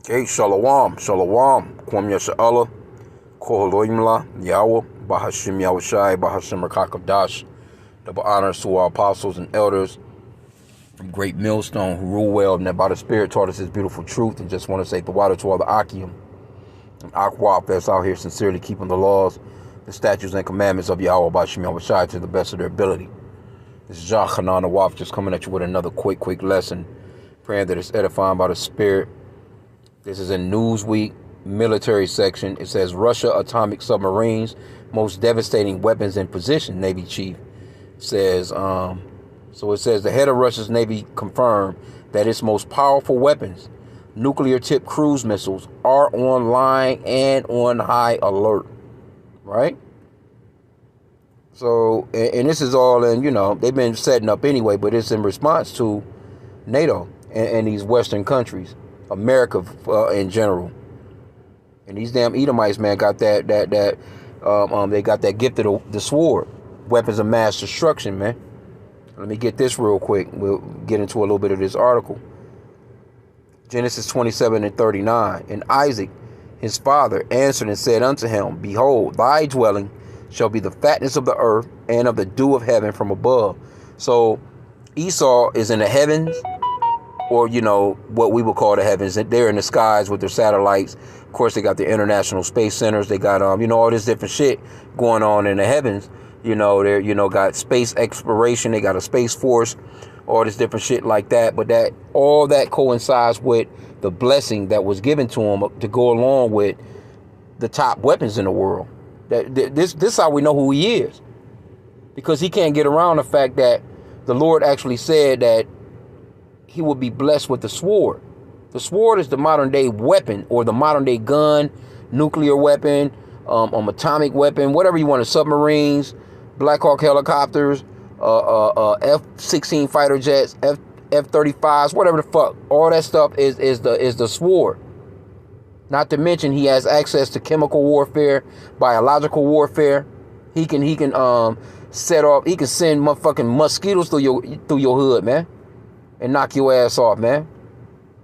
Okay, Shalom, Shalom, Kwam Yasha'Allah, Koholoimla, Yahweh, Bahashim Yahushai, Bahashim Rakakadash. Double honors to our apostles and elders, great millstone who rule well and that by the Spirit taught us his beautiful truth. And just want to say the water to all the H.I.M and Akwap that's out here sincerely keeping the laws, the statutes, and commandments of Yahweh, Bahashim Yahushai to the best of their ability. This is Jah Hanan Awaf just coming at you with another quick lesson, praying that it's edifying by the Spirit. This is in Newsweek military section. It says Russia atomic submarines, most devastating weapons in position. Navy chief says, so it says the head of Russia's Navy confirmed that its most powerful weapons, nuclear-tipped cruise missiles, are online and on high alert. Right? So, and this is all in, they've been setting up anyway, but it's in response to NATO and these Western countries. America in general, and these damn Edomites, man, got they got that gift of the sword, weapons of mass destruction, man. Let me get this real quick. We'll get into a little bit of this article. Genesis 27:39. And Isaac, his father, answered and said unto him, Behold, thy dwelling shall be the fatness of the earth and of the dew of heaven from above. So Esau is in the heavens, or, what we would call the heavens. They're in the skies with their satellites. Of course, they got the international space centers. They got, all this different shit going on in the heavens. They're, got space exploration. They got a space force, all this different shit like that. But all that coincides with the blessing that was given to them to go along with the top weapons in the world. This is how we know who he is. Because he can't get around the fact that the Lord actually said that he would be blessed with the sword. The sword is the modern day weapon, or the modern day gun, nuclear weapon, atomic weapon, whatever you want. Submarines, Black Hawk helicopters, F-16 fighter jets, F-35s, whatever the fuck. All that stuff is the sword. Not to mention he has access to chemical warfare, biological warfare. He can set off. He can send motherfucking mosquitoes through your hood, man, and knock your ass off, man.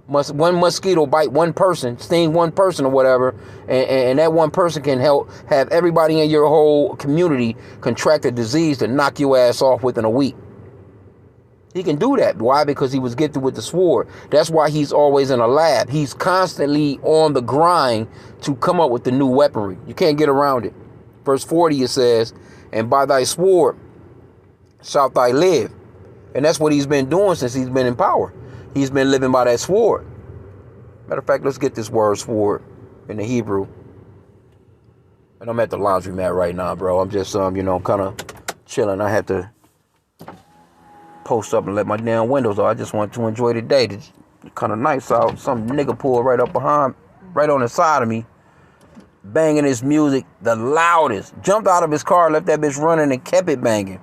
One mosquito bite one person, sting one person or whatever, and that one person can have everybody in your whole community contract a disease to knock your ass off within a week. He can do that. Why? Because he was gifted with the sword. That's why he's always in a lab. He's constantly on the grind to come up with the new weaponry. You can't get around it. Verse 40, it says, And by thy sword shalt thou live. And that's what he's been doing since he's been in power. He's been living by that sword. Matter of fact, let's get this word sword in the Hebrew. And I'm at the laundromat right now, bro. I'm just, kind of chilling. I had to post up and let my damn windows out. I just want to enjoy the day. It's kind of nice out. Some nigga pulled right up behind, right on the side of me, banging his music the loudest. Jumped out of his car, left that bitch running, and kept it banging.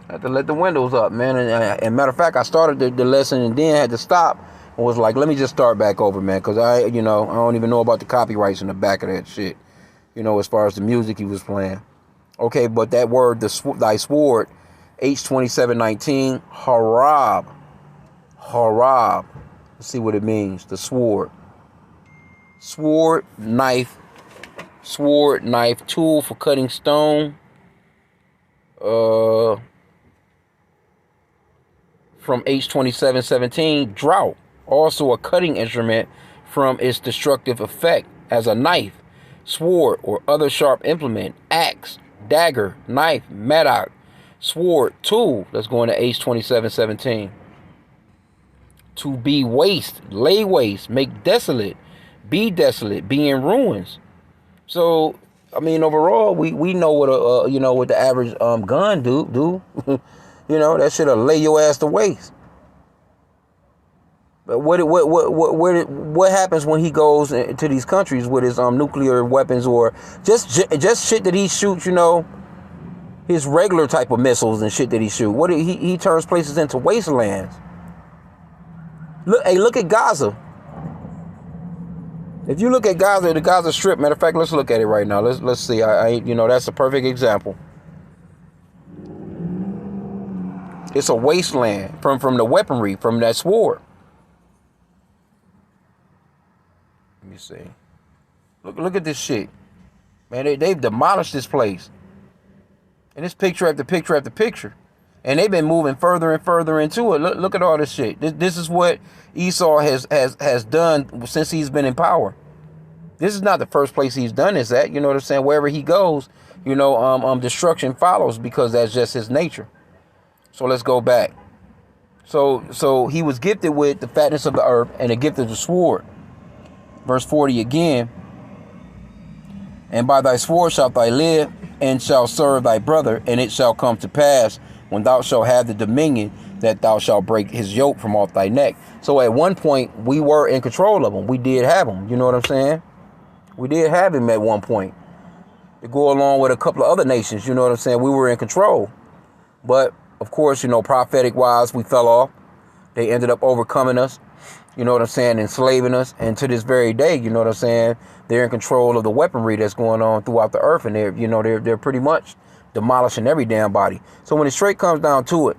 I had to let the windows up, man. And matter of fact, I started the lesson and then had to stop and was like, let me just start back over, man. Because I don't even know about the copyrights in the back of that shit. As far as the music he was playing. Okay, but that word, thy sword, H2719, harab. Harab. Let's see what it means. The sword. Sword, knife, tool for cutting stone. From H2717, drought, also a cutting instrument from its destructive effect as a knife, sword, or other sharp implement, axe, dagger, knife, mattock, sword, tool. Let's go into H2717. To be waste, lay waste, make desolate, be in ruins. So, overall, we know what what the average gun do. That shit'll lay your ass to waste. But what happens when he goes to these countries with his nuclear weapons, or just shit that he shoots? His regular type of missiles and shit that he shoots. He turns places into wastelands. Look at Gaza. If you look at Gaza, the Gaza Strip. Matter of fact, let's look at it right now. Let's see. That's a perfect example. It's a wasteland from the weaponry, from that sword. Let me see. Look at this shit. Man, they've demolished this place. And it's picture after picture after picture. And they've been moving further and further into it. Look at all this shit. This is what Esau has done since he's been in power. This is not the first place he's done this at. You know what I'm saying? Wherever he goes, destruction follows, because that's just his nature. So let's go back. So he was gifted with the fatness of the earth and the gift of the sword. Verse 40 again. And by thy sword shalt thou live, and shalt serve thy brother, and it shall come to pass, when thou shalt have the dominion, that thou shalt break his yoke from off thy neck. So at one point, we were in control of him. We did have him. You know what I'm saying? We did have him at one point. To go along with a couple of other nations, you know what I'm saying? We were in control. But, of course, prophetic-wise, we fell off. They ended up overcoming us. You know what I'm saying? Enslaving us. And to this very day, you know what I'm saying? They're in control of the weaponry that's going on throughout the earth. And they're pretty much demolishing every damn body. So when it straight comes down to it,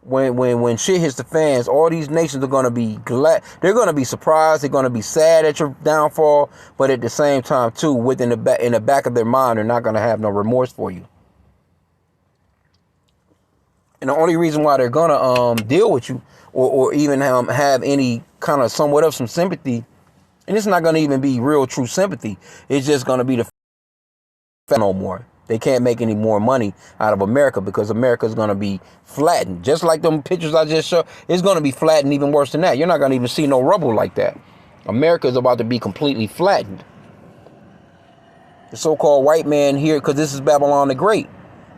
when shit hits the fans, all these nations are going to be glad. They're going to be surprised. They're going to be sad at your downfall. But at the same time, too, in the back of their mind, they're not going to have no remorse for you. And the only reason why they're going to deal with you or even have any kind of somewhat of some sympathy, and it's not going to even be real true sympathy. It's just going to be the no more. They can't make any more money out of America, because America is going to be flattened. Just like them pictures I just showed, it's going to be flattened even worse than that. You're not going to even see no rubble like that. America is about to be completely flattened. The so-called white man here, because this is Babylon the Great.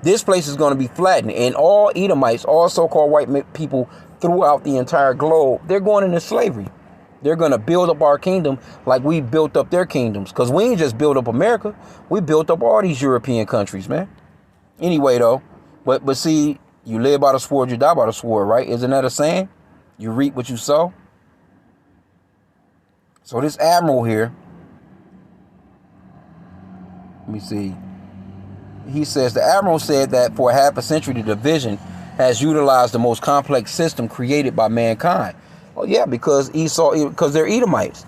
This place is going to be flattened. And all Edomites, all so-called white people throughout the entire globe, they're going into slavery. They're going to build up our kingdom like we built up their kingdoms. Because we ain't just built up America. We built up all these European countries, man. Anyway, though. But see, you live by the sword, you die by the sword, right? Isn't that a saying? You reap what you sow. So this admiral here, let me see. He says, the admiral said that for half a century, the division has utilized the most complex system created by mankind. Oh yeah, because they're Edomites.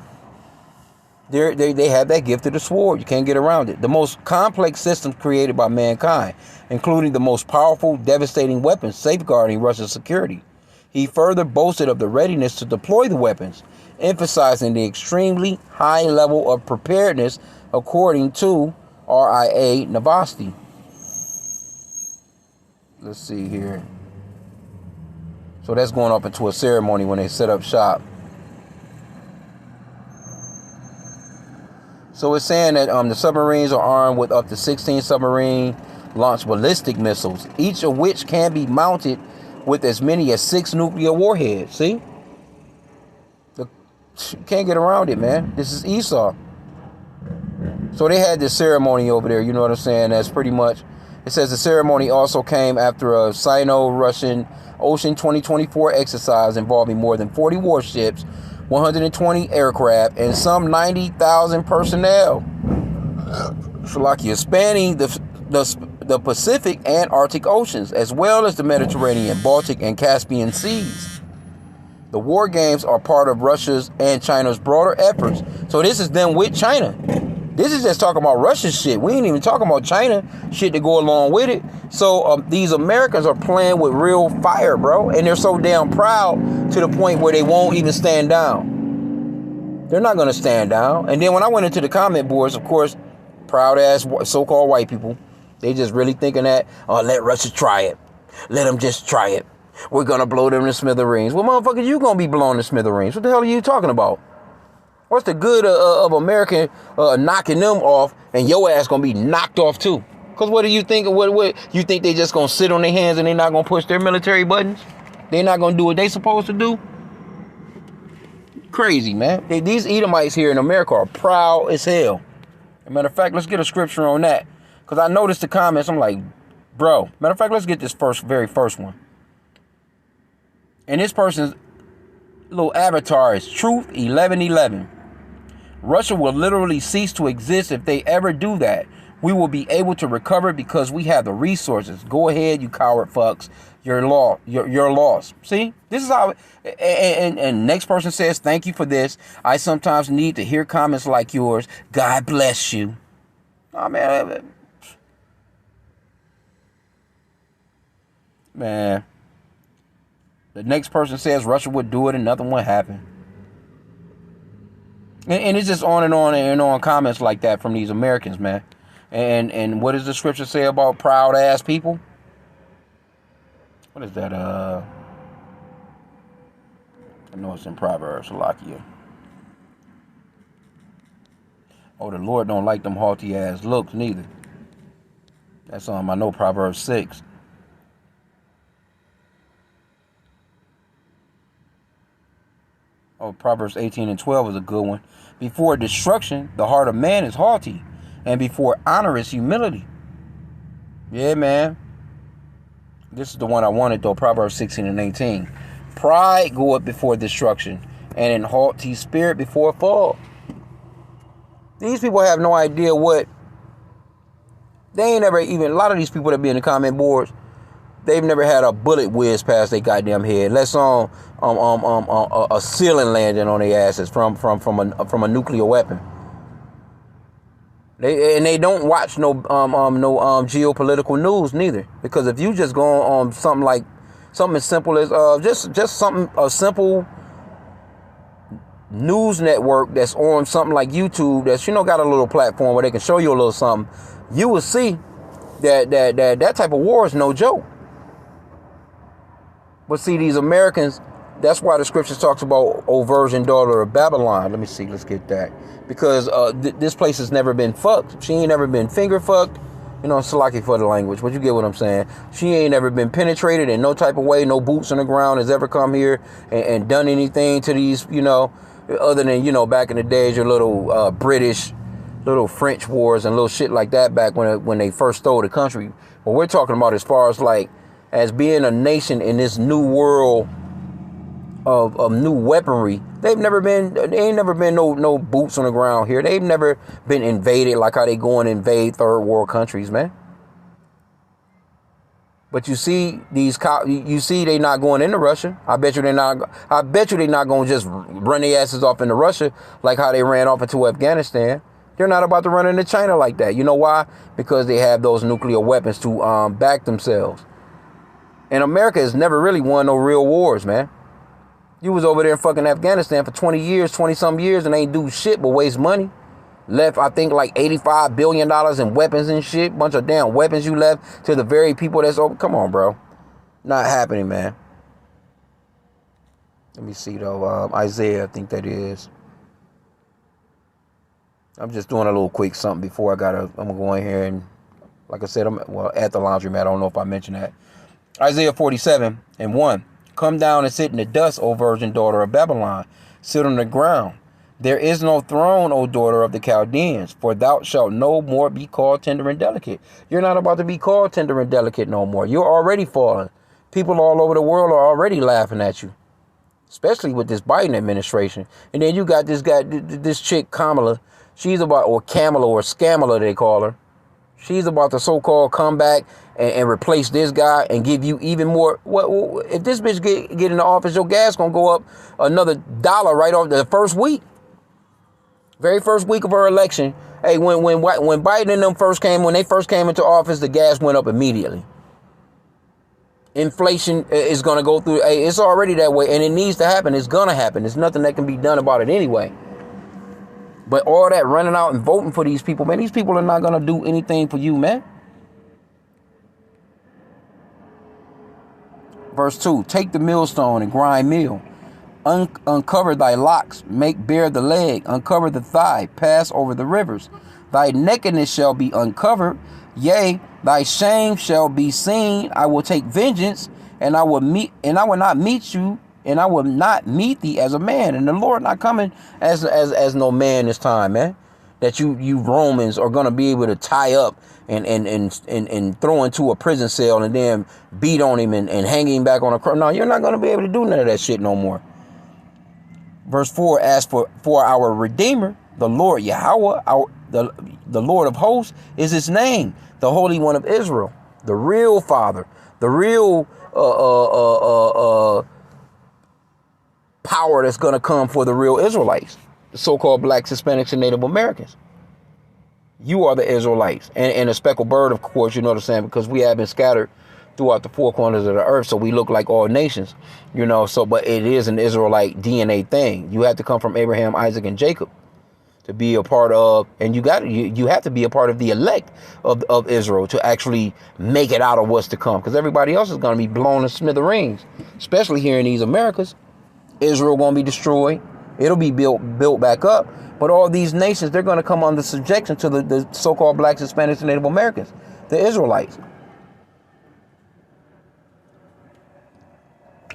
They have that gift of the sword. You can't get around it. The most complex systems created by mankind, including the most powerful, devastating weapons safeguarding Russia's security. He further boasted of the readiness to deploy the weapons, emphasizing the extremely high level of preparedness, according to RIA Novosti. Let's see here. So that's going up into a ceremony when they set up shop. So it's saying that the submarines are armed with up to 16 submarine-launched ballistic missiles, each of which can be mounted with as many as 6 nuclear warheads. See? You can't get around it, man. This is Esau. So they had this ceremony over there, you know what I'm saying? That's pretty much... It says the ceremony also came after a Sino-Russian Ocean 2024 exercise involving more than 40 warships, 120 aircraft, and some 90,000 personnel. Slovakia, spanning the Pacific and Arctic Oceans, as well as the Mediterranean, Baltic, and Caspian Seas. The war games are part of Russia's and China's broader efforts. So this is them with China. This is just talking about Russian shit. We ain't even talking about China shit to go along with it. So these Americans are playing with real fire, bro. And they're so damn proud to the point where they won't even stand down. They're not going to stand down. And then when I went into the comment boards, of course, proud-ass so-called white people, they just really thinking that, oh, let Russia try it. Let them just try it. We're going to blow them to smithereens. Well, motherfucker, you going to be blown to smithereens. What the hell are you talking about? What's the good of American knocking them off and your ass gonna be knocked off too? Because what do you think? What you think they just gonna sit on their hands and they not gonna push their military buttons? They not gonna do what they supposed to do? Crazy, man. These Edomites here in America are proud as hell. As a matter of fact, let's get a scripture on that. Because I noticed the comments. I'm like, bro. Matter of fact, let's get this very first one. And this person's little avatar is Truth 1111. Russia will literally cease to exist if they ever do that. We will be able to recover because we have the resources. Go ahead, you coward fucks. You're lost. See, this is how. And next person says, "Thank you for this. I sometimes need to hear comments like yours. God bless you." Oh man. The next person says Russia would do it and nothing would happen. And it's just on and on comments like that from these Americans, man. And what does the scripture say about proud ass people? What is that? I know it's in Proverbs, Salakia. Oh, the Lord don't like them haughty ass looks neither. That's I know Proverbs 6. Oh, Proverbs 18 and 12 is a good one. Before destruction, the heart of man is haughty, and before honor is humility. Yeah, man. This is the one I wanted, though. Proverbs 16 and 18. Pride goeth before destruction, and an haughty spirit before fall. These people have no idea what. They ain't never even. A lot of these people that be in the comment boards, they've never had a bullet whiz past their goddamn head. Let's a ceiling landing on their asses from a nuclear weapon. They don't watch no geopolitical news neither, because if you just go on something as simple as just something a simple news network that's on something like YouTube that's got a little platform where they can show you a little something, you will see that type of war is no joke. But see, these Americans, that's why the scriptures talks about, O virgin daughter of Babylon. Let me see, let's get that. Because this place has never been fucked. She ain't never been finger fucked. Salaki for the language, but you get what I'm saying. She ain't never been penetrated in no type of way. No boots on the ground has ever come here and done anything to these, other than, back in the days, your little British, little French wars and little shit like that back when they first stole the country. But we're talking about as far as being a nation in this new world of new weaponry. There ain't never been no boots on the ground here. They've never been invaded like how they go and invade third world countries, man. But you see they not going into Russia. I bet you they not going to just run their asses off into Russia like how they ran off into Afghanistan. They're not about to run into China like that. You know why? Because they have those nuclear weapons to back themselves. And America has never really won no real wars, man. You was over there in fucking Afghanistan for 20-some years and ain't do shit but waste money. Left, I think, like $85 billion in weapons and shit. Bunch of damn weapons you left to the very people that's over. Come on, bro. Not happening, man. Let me see, though. Isaiah, I think that is. I'm just doing a little quick something before I'm going to go in here and, like I said, I'm at the laundromat. I don't know if I mentioned that. Isaiah 47 and 1. Come down and sit in the dust, O virgin daughter of Babylon. Sit on the ground. There is no throne, O daughter of the Chaldeans, for thou shalt no more be called tender and delicate. You're not about to be called tender and delicate no more. You're already falling. People all over the world are already laughing at you, especially with this Biden administration. And then you got this chick, Kamala. She's about, or Kamala, or Scamala, they call her. She's about to so-called come back and replace this guy and give you even more. What if this bitch get in the office? Your gas gonna go up another $1 right off the first week, very first week of her election. Hey, when Biden and them when they first came into office, the gas went up immediately. Inflation is gonna go through. Hey, it's already that way, and it needs to happen. It's gonna happen. There's nothing that can be done about it anyway. But all that running out and voting for these people, man, these people are not going to do anything for you, man. Verse 2, take the millstone and grind meal. Uncover thy locks, make bare the leg, uncover the thigh, pass over the rivers. Thy nakedness shall be uncovered, yea, thy shame shall be seen. I will take vengeance, and I will not meet you. And I will not meet thee as a man. And the Lord not coming as no man this time, man. That you Romans are gonna be able to tie up and throw into a prison cell and then beat on him and hang him back on a cross. No, you're not gonna be able to do none of that shit no more. Verse 4, as for our Redeemer, the Lord Yahweh, the Lord of hosts is his name, the Holy One of Israel, the real Father, the real power that's going to come for the real Israelites, the so-called blacks, Hispanics, and Native Americans. You are the Israelites. And a speckled bird, of course, you know what I'm saying, because we have been scattered throughout the four corners of the earth, so we look like all nations, you know. So, but it is an Israelite DNA thing. You have to come from Abraham, Isaac, and Jacob to be a part of, and you have to be a part of the elect of Israel to actually make it out of what's to come, because everybody else is going to be blown to smithereens, especially here in these Americas. Israel going to be destroyed. It'll be built back up. But all these nations, they're going to come under subjection to the so-called blacks, Hispanics, and Native Americans, the Israelites.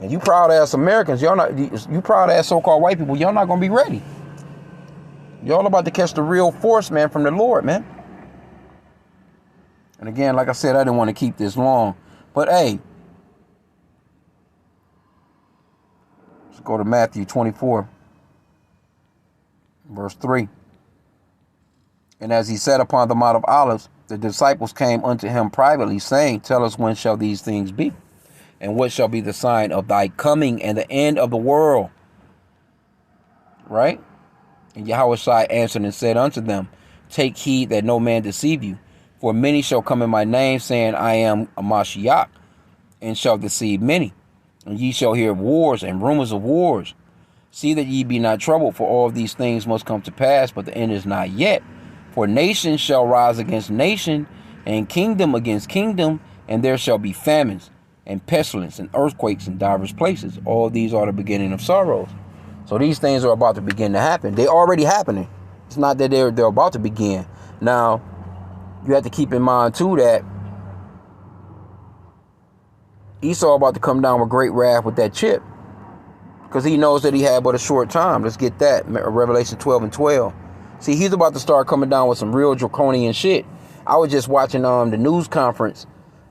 And you proud ass Americans, you proud ass so-called white people, y'all not going to be ready. Y'all about to catch the real force, man, from the Lord, man. And again, like I said, I didn't want to keep this long. But hey, let's go to Matthew 24. Verse 3. And as he sat upon the Mount of Olives, the disciples came unto him privately, saying, Tell us, when shall these things be? And what shall be the sign of thy coming and the end of the world? Right? And Yahushua answered and said unto them, Take heed that no man deceive you. For many shall come in my name, saying, I am a Mashiach, and shall deceive many. And ye shall hear of wars and rumors of wars. See that ye be not troubled, for all these things must come to pass, but the end is not yet. For nation shall rise against nation, and kingdom against kingdom, and there shall be famines, and pestilence, and earthquakes in divers places. All these are the beginning of sorrows. So these things are about to begin to happen. They're already happening. It's not that they're about to begin. Now, you have to keep in mind, too, that Esau about to come down with great wrath with that chip, because he knows that he had but a short time. Let's get that. Revelation 12 and 12. See, he's about to start coming down with some real draconian shit. I was just watching the news conference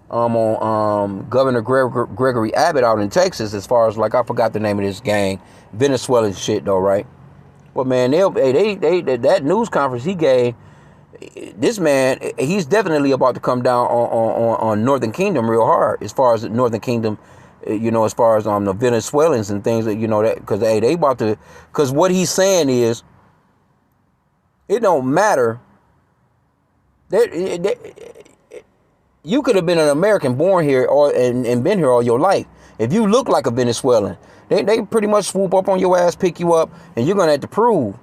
on Governor Gregory Abbott out in Texas, as far as, like, I forgot the name of this gang, Venezuelan shit though, right? Well, man, that news conference he gave, this man, he's definitely about to come down on Northern Kingdom real hard, as far as the Northern Kingdom, you know, as far as the Venezuelans and things that, you know, that, because they about to, because what he's saying is, it don't matter that you could have been an American born here and been here all your life. If you look like a Venezuelan, they pretty much swoop up on your ass, pick you up, and you're gonna have to prove.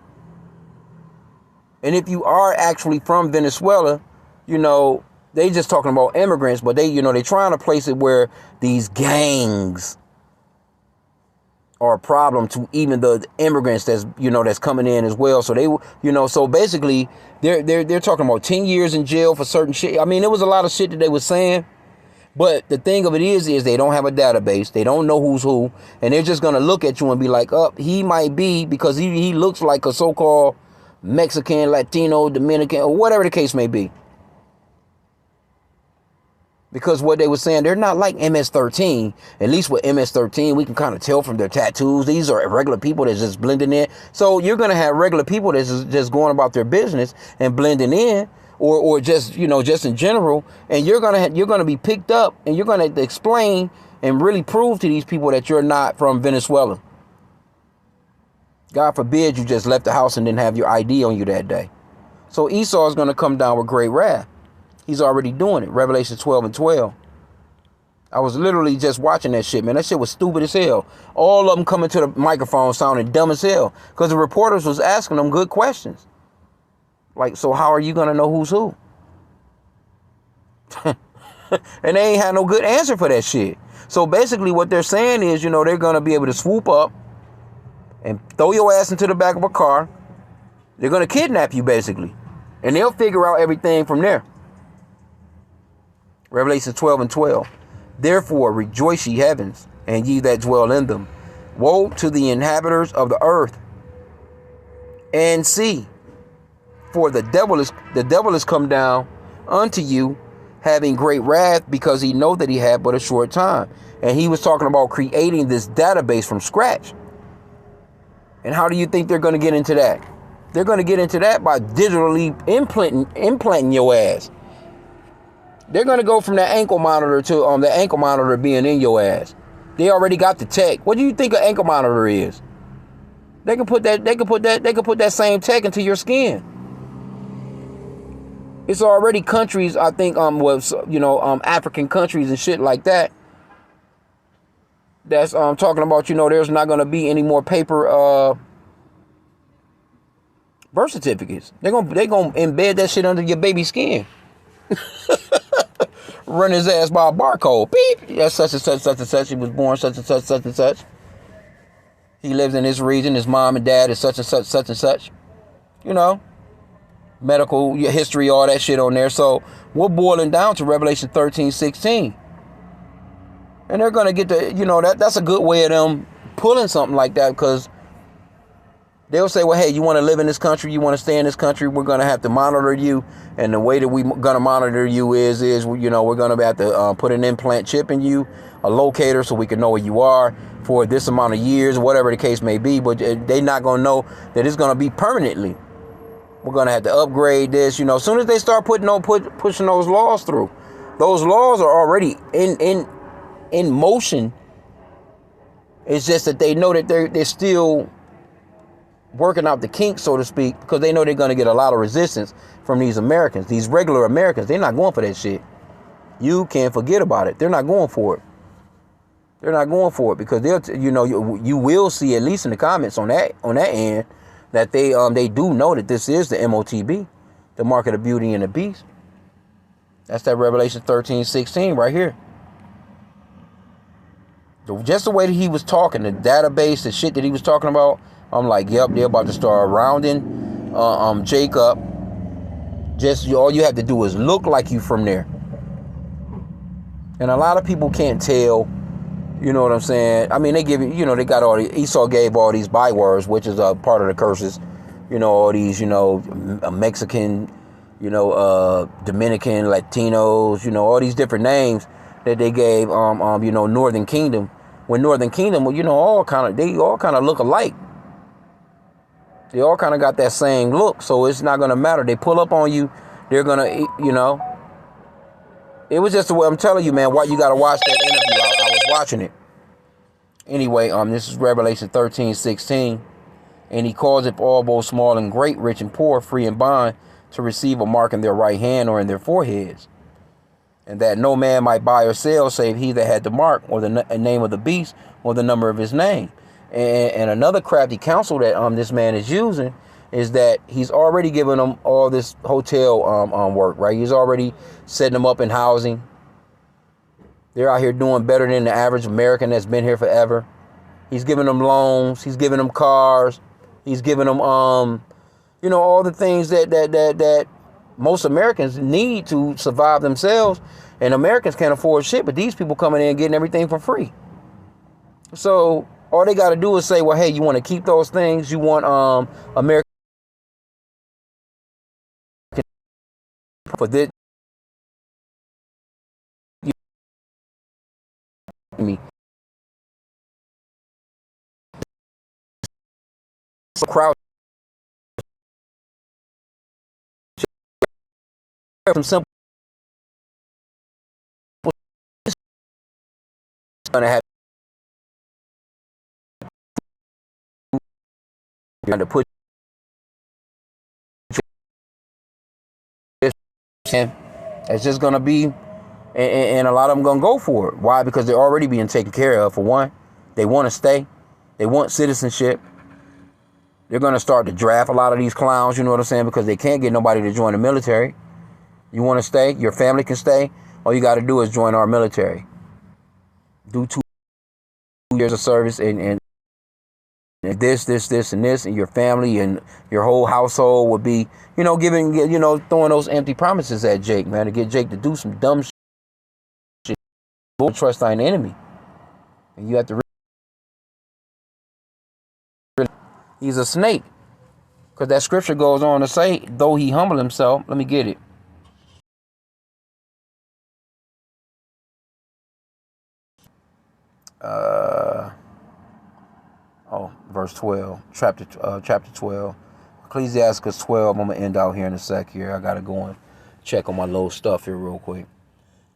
And if you are actually from Venezuela, you know, they just talking about immigrants, but they, you know, they trying to place it where these gangs are a problem to even the immigrants that's, you know, that's coming in as well. So they, you know, so basically they're talking about 10 years in jail for certain shit. I mean, it was a lot of shit that they were saying, but the thing of it is they don't have a database. They don't know who's who, and they're just going to look at you and be like, oh, he might be, because he looks like a so-called Mexican, Latino, Dominican, or whatever the case may be. Because what they were saying, they're not like MS-13. At least with MS-13, we can kind of tell from their tattoos. These are regular people that's just blending in. So you're going to have regular people that's just going about their business and blending in, or just, you know, just in general. And you're going to be picked up, and you're going to explain and really prove to these people that you're not from Venezuela. God forbid you just left the house and didn't have your ID on you that day. So Esau is going to come down with great wrath. He's already doing it. Revelation 12 and 12. I was literally just watching that shit, man. That shit was stupid as hell. All of them coming to the microphone sounding dumb as hell, because the reporters was asking them good questions. Like, so how are you going to know who's who? And they ain't had no good answer for that shit. So basically what they're saying is, you know, they're going to be able to swoop up and throw your ass into the back of a car. They're going to kidnap you, basically. And they'll figure out everything from there. Revelation 12 and 12. Therefore rejoice, ye heavens, and ye that dwell in them. Woe to the inhabitants of the earth and sea, for the devil is come down unto you, having great wrath, because he know that he had but a short time. And he was talking about creating this database from scratch. And how do you think they're going to get into that? They're going to get into that by digitally implanting your ass. They're going to go from the ankle monitor to the ankle monitor being in your ass. They already got the tech. What do you think an ankle monitor is? They can put that same tech into your skin. It's already countries, I think, African countries and shit like that. That's talking about, there's not going to be any more paper birth certificates. They're gonna embed that shit under your baby skin. Run his ass by a barcode. Beep. That's such and such, such and such. He was born such and such, such and such. He lives in this region. His mom and dad is such and such, such and such. Medical history, all that shit on there. So we're boiling down to Revelation 13:16. And they're going to get the, that's a good way of them pulling something like that, because they'll say, well, hey, you want to live in this country? You want to stay in this country? We're going to have to monitor you. And the way that we're going to monitor you is we're going to have to put an implant chip in you, a locator, so we can know where you are for this amount of years, whatever the case may be. But they're not going to know that it's going to be permanently. We're going to have to upgrade this. As soon as they start pushing those laws through, those laws are already in motion. It's just that they know that they're still working out the kinks, so to speak, because they know they're going to get a lot of resistance from these Americans, these regular Americans. They're not going for that shit. You can forget about it. They're not going for it. They're not going for it because you will see, at least in the comments on that end, that they do know that this is the MOTB, the mark of the beauty and the beast. That's that Revelation 13:16 right here. Just the way that he was talking, the database, the shit that he was talking about, I'm like, yep, they're about to start rounding Jacob. All you have to do is look like you from there. And a lot of people can't tell, you know what I'm saying? I mean, they give you, they got Esau gave all these bywords, which is a part of the curses. All these, Mexican, Dominican, Latinos, all these different names that they gave, Northern Kingdom. When Northern Kingdom, they all kind of look alike. They all kind of got that same look, so it's not going to matter. They pull up on you, they're going to, It was just the way I'm telling you, man, why you got to watch that interview. I was watching it. Anyway, this is Revelation 13:16. And he calls it all, both small and great, rich and poor, free and bond, to receive a mark in their right hand or in their foreheads. And that no man might buy or sell save he that had the mark or the name of the beast or the number of his name. And another crafty counsel that this man is using is that he's already given them all this hotel work, right? He's already setting them up in housing. They're out here doing better than the average American that's been here forever. He's giving them loans. He's giving them cars. He's giving them, all the things that most Americans need to survive themselves. And Americans can't afford shit, but these people coming in and getting everything for free. So all they got to do is say, well, hey, you want to keep those things? You want American for this? Me. So crowd. Some simple. Gonna have to put. It's just gonna be, and a lot of them gonna go for it. Why? Because they're already being taken care of. For one, they want to stay. They want citizenship. They're gonna start to draft a lot of these clowns. You know what I'm saying? Because they can't get nobody to join the military. You want to stay? Your family can stay. All you got to do is join our military. Do 2 years of service and this, and this, and your family and your whole household would be, throwing those empty promises at Jake, man, to get Jake to do some dumb shit. Don't trust thine enemy. And you have to he's a snake. Because that scripture goes on to say, though he humbled himself, let me get it. Verse 12, chapter 12. Ecclesiastes 12. I'm gonna end out here in a sec. Here, I gotta go and check on my little stuff here real quick.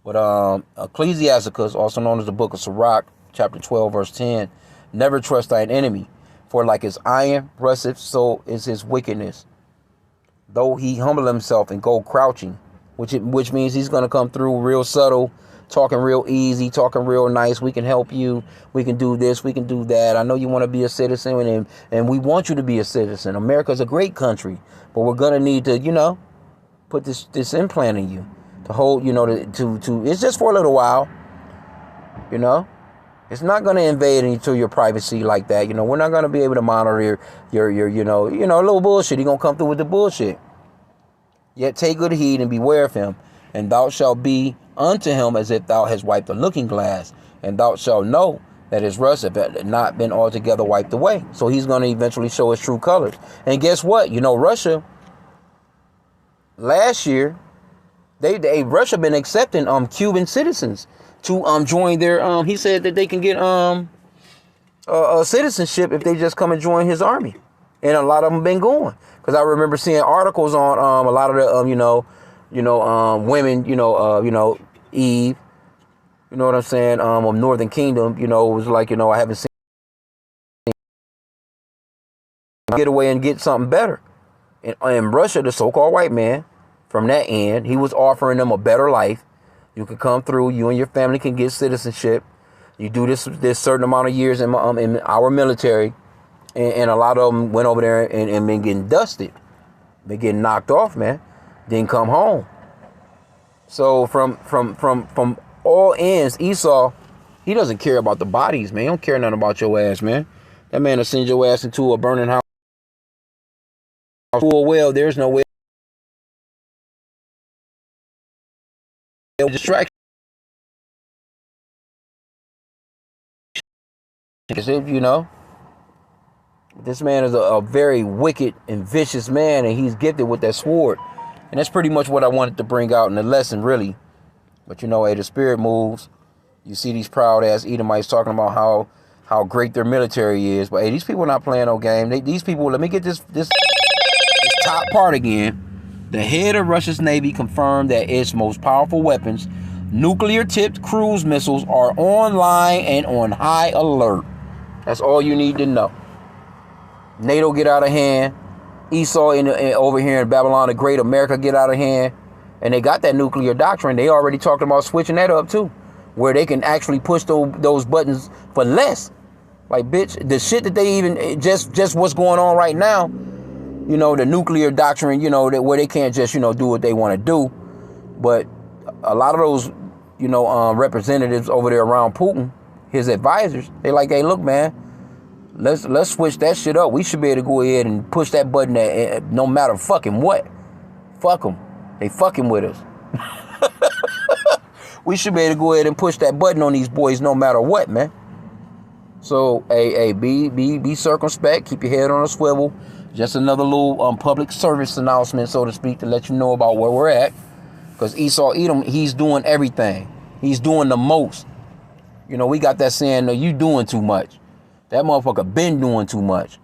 But Ecclesiasticus, also known as the Book of Sirach, chapter 12, verse 10, never trust thine enemy, for like his iron rusteth, so is his wickedness. Though he humble himself and go crouching, which means he's going to come through real subtle, talking real easy, talking real nice. We can help you. We can do this. We can do that. I know you want to be a citizen, and we want you to be a citizen. America's a great country, but we're going to need to, put this implant in you to hold, to it's just for a little while, It's not going to invade into your privacy like that. We're not going to be able to monitor your little bullshit. He's going to come through with the bullshit. Yet take good heed and beware of him, and thou shalt be unto him as if thou hast wiped a looking glass, and thou shalt know that his rust have not been altogether wiped away. So he's going to eventually show his true colors. And guess what? Russia, last year, Russia been accepting Cuban citizens to join their he said that they can get citizenship if they just come and join his army, and a lot of them been going, because I remember seeing articles on a lot of the women, Eve, you know what I'm saying, of Northern Kingdom, it was like, I haven't seen get away and get something better. And Russia, the so-called white man, from that end, he was offering them a better life. You can come through. You and your family can get citizenship. You do this certain amount of years in our military, and a lot of them went over there and been getting dusted, been getting knocked off, man. Didn't come home. So from all ends, Esau, he doesn't care about the bodies, man. He don't care nothing about your ass, man. That man will send your ass into a burning house. Full well, there's no way. Distraction. This man is a very wicked and vicious man, and he's gifted with that sword. And that's pretty much what I wanted to bring out in the lesson, really. But the spirit moves. You see these proud ass Edomites talking about how great their military is. But hey, these people are not playing no game. These people, let me get this top part again. The head of Russia's Navy confirmed that its most powerful weapons, nuclear-tipped cruise missiles, are online and on high alert. That's all you need to know. NATO get out of hand. Esau over here in Babylon the Great, America get out of hand. And they got that nuclear doctrine. They already talked about switching that up too, where they can actually push those buttons for less. Like, bitch, the shit that they even, just what's going on right now, the nuclear doctrine, where they can't just, do what they want to do. But a lot of those, representatives over there around Putin, his advisors, they like, hey, look, man, let's switch that shit up. We should be able to go ahead and push that button at no matter fucking what. Fuck them. They fucking with us. We should be able to go ahead and push that button on these boys no matter what, man. So, hey, be circumspect. Keep your head on a swivel. Just another little public service announcement, so to speak, to let you know about where we're at. Because Esau Edom, he's doing everything. He's doing the most. We got that saying, no, you doing too much. That motherfucker been doing too much.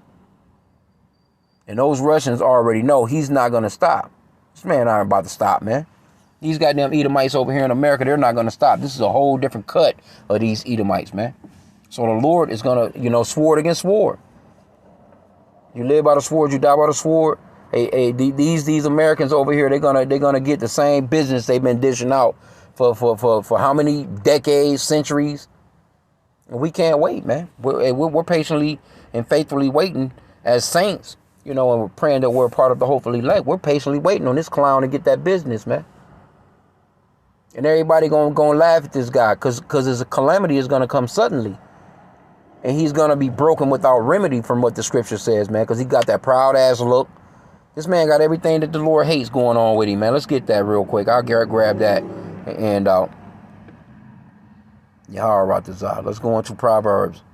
And those Russians already know he's not going to stop. This man aren't about to stop, man. These goddamn Edomites over here in America, they're not going to stop. This is a whole different cut of these Edomites, man. So the Lord is going to, sword against sword. You live by the sword, you die by the sword. Hey, these Americans over here, they're gonna get the same business they've been dishing out for how many decades, centuries. And we can't wait, man. We're patiently and faithfully waiting as saints, and we're praying that we're a part of the hopefully elect. We're patiently waiting on this clown to get that business, man. And everybody gonna laugh at this guy because his calamity is gonna come suddenly. And he's going to be broken without remedy from what the scripture says, man, because he got that proud ass look. This man got everything that the Lord hates going on with him, man. Let's get that real quick. I'll grab that and Yaharatazah. Let's go into Proverbs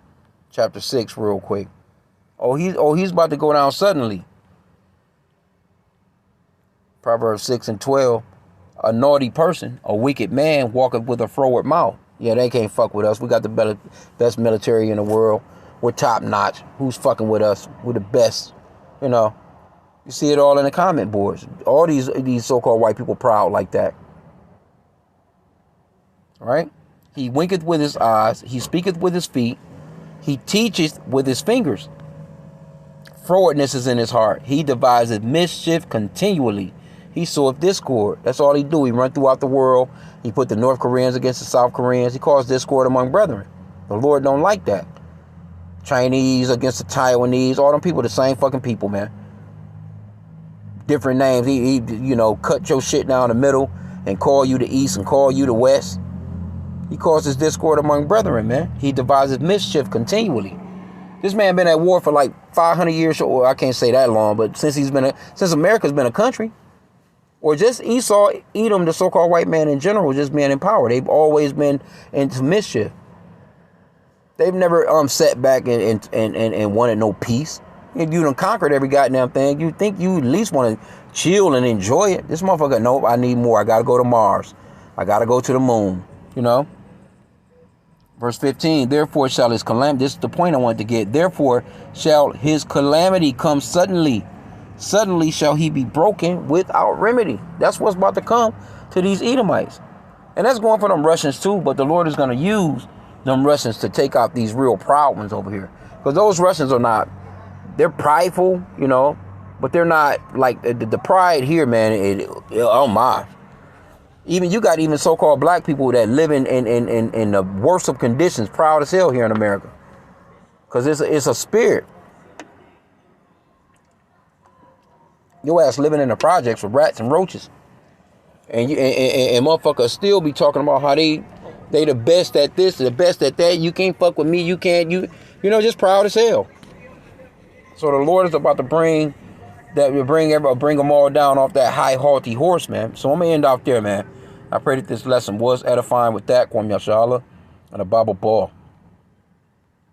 chapter 6 real quick. He's about to go down suddenly. Proverbs 6 and 12. A naughty person, a wicked man, walketh with a froward mouth. Yeah, they can't fuck with us. We got the best military in the world. We're top notch. Who's fucking with us? We're the best. You You see it all in the comment boards. All these so-called white people proud like that. All right? He winketh with his eyes. He speaketh with his feet. He teacheth with his fingers. Frowardness is in his heart. He deviseth mischief continually. He soweth discord. That's all he do. He run throughout the world. He put the North Koreans against the South Koreans. He caused discord among brethren. The Lord don't like that. Chinese against the Taiwanese. All them people the same fucking people, man. Different names. He cut your shit down the middle and call you the East and call you the West. He causes discord among brethren, man. He devises mischief continually. This man been at war for like 500 years, or I can't say that long, but since America's been a country, or just Esau, Edom, the so-called white man in general, just being in power. They've always been into mischief. They've never sat back and wanted no peace. If you done conquered every goddamn thing, you think you at least want to chill and enjoy it. This motherfucker, nope, I need more. I got to go to Mars. I got to go to the moon, Verse 15, therefore shall his calamity, this is the point I wanted to get. Therefore shall his calamity come suddenly. Suddenly shall he be broken without remedy. That's what's about to come to these Edomites. And that's going for them Russians too, but the Lord is going to use them Russians to take out these real proud ones over here. Because those Russians are not, they're prideful, but they're not like the pride here, man. Oh my. You got even so-called black people that live in the worst of conditions, proud as hell here in America. Because it's a spirit. Your ass living in the projects with rats and roaches. And motherfuckers still be talking about how they the best at this, the best at that. You can't fuck with me. You can't, just proud as hell. So the Lord is about to bring them all down off that high, haughty horse, man. So I'm going to end off there, man. I pray that this lesson was edifying with that. Kwam Yashala and a Bible ball.